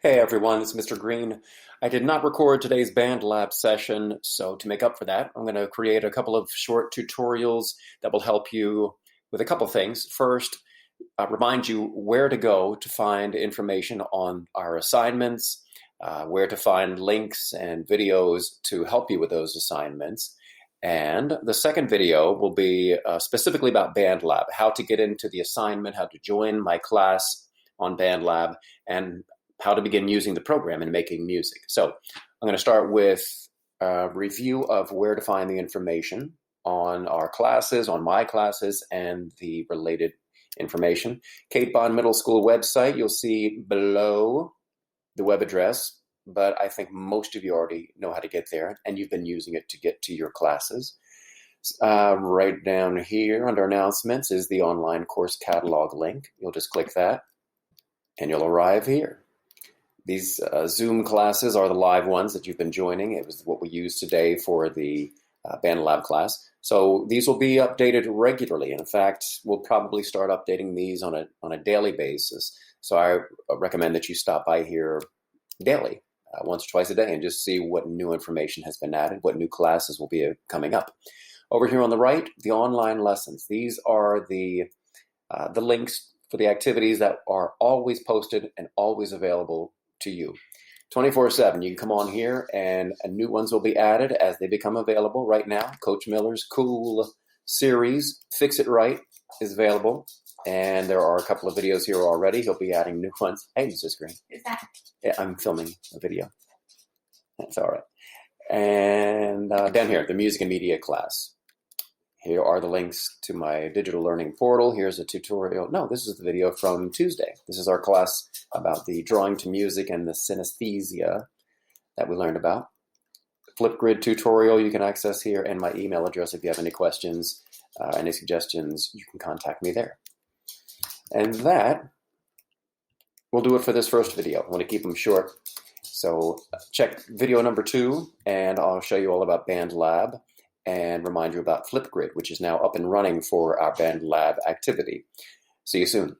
Hey everyone, it's Mr. Green. I did not record today's Band Lab session, so to make up for that, I'm going to create a couple of short tutorials that will help you with a couple things. First, remind you where to go to find information on our assignments, where to find links and videos to help you with those assignments. And the second video will be specifically about Band Lab, how to get into the assignment, how to join my class on Band Lab, and how to begin using the program and making music. So I'm going to start with a review of where to find the information on our classes, on my classes, and the related information. Kate Bond Middle School website, you'll see below the web address, but I think most of you already know how to get there, and you've been using it to get to your classes. Right down here under announcements is the online course catalog link. You'll just click that, and you'll arrive here. These Zoom classes are the live ones that you've been joining. It was what we used today for the Band Lab class. So these will be updated regularly. In fact, we'll probably start updating these on a daily basis. So I recommend that you stop by here daily, once or twice a day, and just see what new information has been added, what new classes will be coming up. Over here on the right, the online lessons. These are the links for the activities that are always posted and always available to you 24/7. You can come on here and new ones will be added as they become available. Right now, Coach Miller's cool series, Fix It Right, is available. And there are a couple of videos here already. He'll be adding new ones. Hey, Mrs. Green. Who's that? Yeah, I'm filming a video. That's all right. And down here, the music and media class. Here are the links to my digital learning portal. Here's a tutorial. No, this is the video from Tuesday. This is our class about the drawing to music and the synesthesia that we learned about. Flipgrid tutorial you can access here, and my email address if you have any questions, any suggestions, you can contact me there. And that will do it for this first video. I want to keep them short. So check video number 2, and I'll show you all about Band Lab and remind you about Flipgrid, which is now up and running for our Band Lab activity. See you soon.